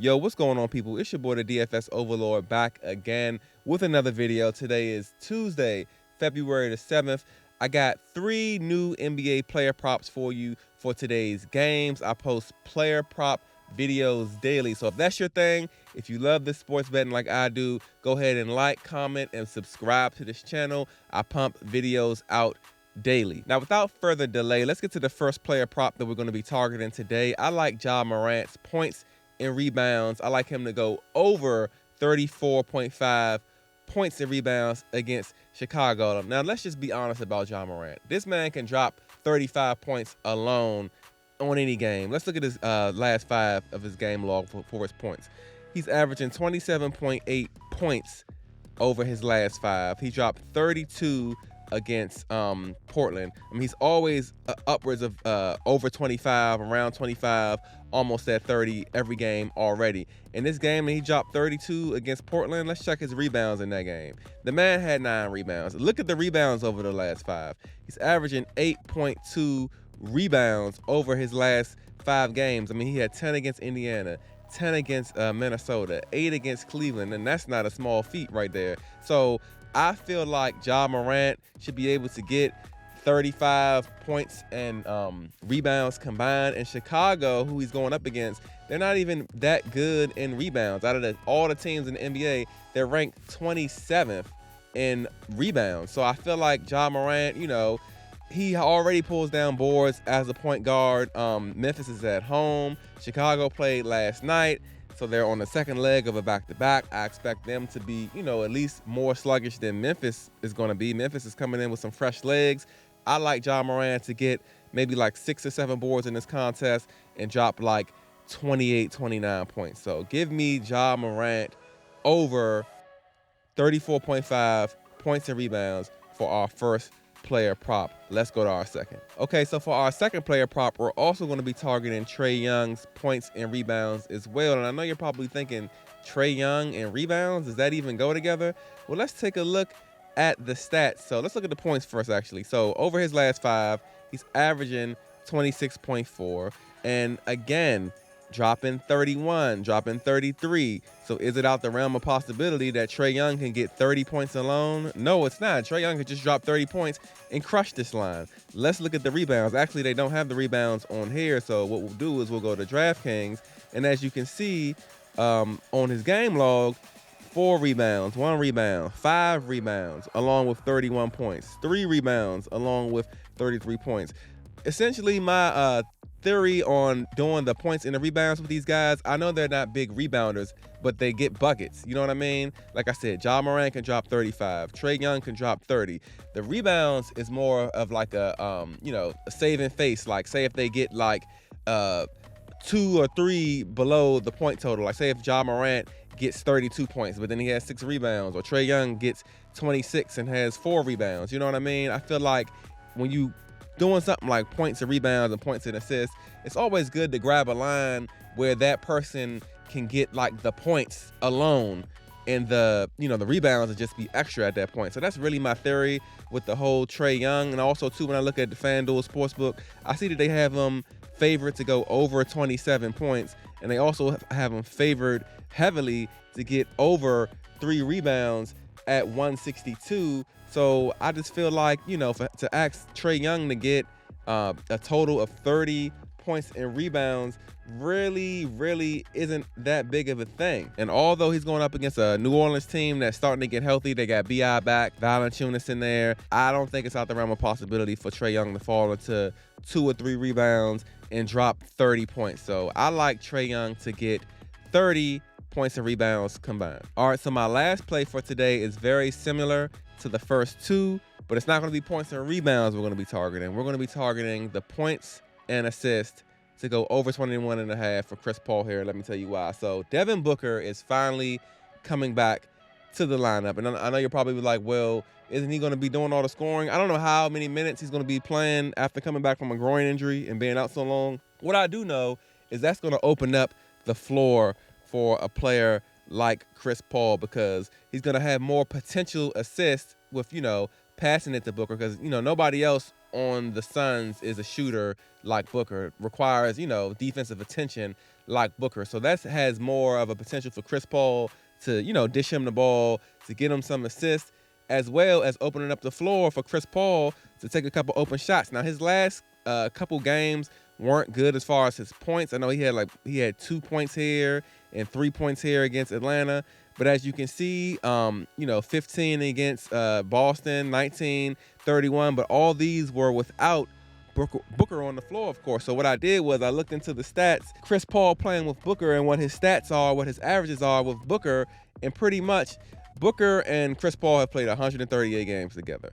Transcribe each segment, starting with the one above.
Yo, what's going on, people? It's your boy, the DFS Overlord, back again with another video. Today is Tuesday, February the 7th. I got 3 new NBA player props for you for today's games. I post player prop videos daily. So if that's your thing, if you love this sports betting like I do, go ahead and like, comment, and subscribe to this channel. I pump videos out daily. Now, without further delay, let's get to the first player prop that we're going to be targeting today. I like Ja Morant's points and rebounds. I like him to go over 34.5 points and rebounds against Chicago. Now, let's just be honest about Ja Morant. This man can drop 35 points alone on any game. Let's look at his last 5 of his game log for his points. He's averaging 27.8 points over his last 5. He dropped 32 against Portland. I mean, he's always upwards of over 25, around 25, almost at 30 every game already. In this game, he dropped 32 against Portland. Let's check his rebounds in that game. The man had 9 rebounds. Look at the rebounds over the last 5. He's averaging 8.2 rebounds over his last 5 games. I mean, he had 10 against Indiana, 10 against Minnesota, 8 against Cleveland, and that's not a small feat right there. So I feel like Ja Morant should be able to get 35 points and rebounds combined. In Chicago, who he's going up against, they're not even that good in rebounds. Out of all the teams in the NBA, they're ranked 27th in rebounds. So I feel like Ja Morant, you know, he already pulls down boards as a point guard. Memphis is at home. Chicago played last night, so they're on the second leg of a back-to-back. I expect them to be, you know, at least more sluggish than Memphis is going to be. Memphis is coming in with some fresh legs. I like Ja Morant to get maybe like 6 or 7 boards in this contest and drop like 28, 29 points. So give me Ja Morant over 34.5 points and rebounds for our first player prop. Let's go to our second. Okay, so for our second player prop, we're also going to be targeting Trae Young's points and rebounds as well. And I know you're probably thinking, Trae Young and rebounds, does that even go together? Well, let's take a look at the stats. So let's look at the points first, actually. So over his last 5, he's averaging 26.4. And again, dropping 31, dropping 33. So is it out the realm of possibility that Trae Young can get 30 points alone? No, it's not. Trae Young could just drop 30 points and crush this line. Let's look at the rebounds. Actually, they don't have the rebounds on here. So what we'll do is we'll go to DraftKings. And as you can see on his game log, 4 rebounds, 1 rebound, 5 rebounds, along with 31 points, 3 rebounds, along with 33 points. Essentially, my theory on doing the points and the rebounds with these guys, I know they're not big rebounders, but they get buckets. You know what I mean? Like I said, Ja Morant can drop 35. Trae Young can drop 30. The rebounds is more of like a, you know, a saving face. Like, say if they get like 2 or 3 below the point total. Like, say if Ja Morant gets 32 points, but then he has 6 rebounds, or Trae Young gets 26 and has 4 rebounds. You know what I mean? I feel like when you doing something like points and rebounds and points and assists, it's always good to grab a line where that person can get like the points alone and the, you know, the rebounds will just be extra at that point. So that's really my theory with the whole Trae Young. And also too, when I look at the FanDuel Sportsbook, I see that they have him favored to go over 27 points, and they also have him favored heavily to get over 3 rebounds at 162. So I just feel like, you know, to ask Trae Young to get a total of 30 points and rebounds really isn't that big of a thing. And although he's going up against a New Orleans team that's starting to get healthy, they got B.I. back, Valanciunas in there, I don't think it's out the realm of possibility for Trae Young to fall into 2 or 3 rebounds and drop 30 points. So I like Trae Young to get 30 points and rebounds combined. All right, so my last play for today is very similar to the first 2, but it's not going to be points and rebounds we're going to be targeting. We're going to be targeting the points and assists to go over 21.5 for Chris Paul here. Let me tell you why. So Devin Booker is finally coming back to the lineup. And I know you're probably like, well, isn't he going to be doing all the scoring? I don't know how many minutes he's going to be playing after coming back from a groin injury and being out so long. What I do know is that's going to open up the floor for a player like Chris Paul, because he's going to have more potential assists with, you know, passing it to Booker, because, you know, nobody else on the Suns is a shooter like Booker. Requires, you know, defensive attention like Booker. So that has more of a potential for Chris Paul to, dish him the ball, to get him some assists, as well as opening up the floor for Chris Paul to take a couple open shots. Now, his last couple games weren't good as far as his points. I know he had 2 points here and 3 points here against Atlanta. But as you can see, 15 against Boston, 19, 31. But all these were without Booker on the floor, of course. So what I did was I looked into the stats, Chris Paul playing with Booker and what his stats are, what his averages are with Booker. And pretty much Booker and Chris Paul have played 138 games together.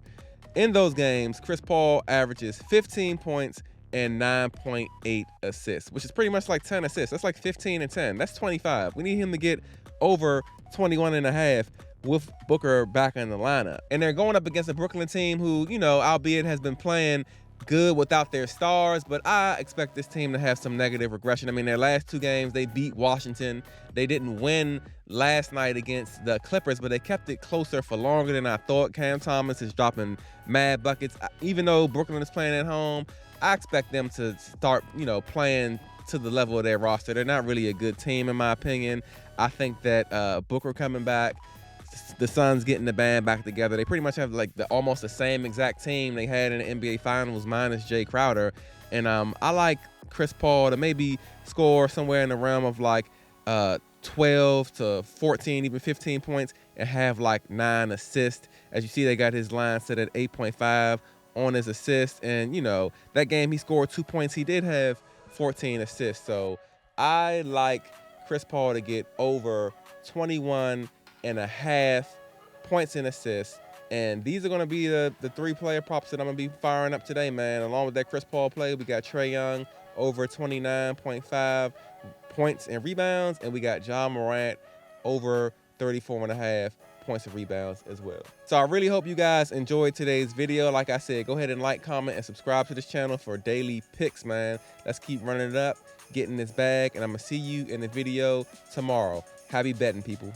In those games, Chris Paul averages 15 points and 9.8 assists, which is pretty much like 10 assists. That's like 15 and 10. That's 25. We need him to get over 21 and a half with Booker back in the lineup. And they're going up against a Brooklyn team who, albeit has been playing good without their stars, but I expect this team to have some negative regression. I mean, their last 2 games, they beat Washington. They didn't win last night against the Clippers, but they kept it closer for longer than I thought. Cam Thomas is dropping mad buckets. Even though Brooklyn is playing at home, I expect them to start, playing to the level of their roster. They're not really a good team, in my opinion. I think that Booker coming back, the Suns getting the band back together. They pretty much have almost the same exact team they had in the NBA Finals minus Jay Crowder. And I like Chris Paul to maybe score somewhere in the realm of 12 to 14, even 15 points and have 9 assists. As you see, they got his line set at 8.5 on his assists. And, that game he scored 2 points. He did have 14 assists. So I like Chris Paul to get over 21 and a half points and assists. And these are going to be the 3 player props that I'm going to be firing up today, man. Along with that Chris Paul play, we got Trae Young over 29.5 points and rebounds. And we got John Morant over 34 and a half points and rebounds as well. So I really hope you guys enjoyed today's video. Like I said, go ahead and like, comment, and subscribe to this channel for daily picks, man. Let's keep running it up, getting this bag. And I'm going to see you in the video tomorrow. Happy betting, people.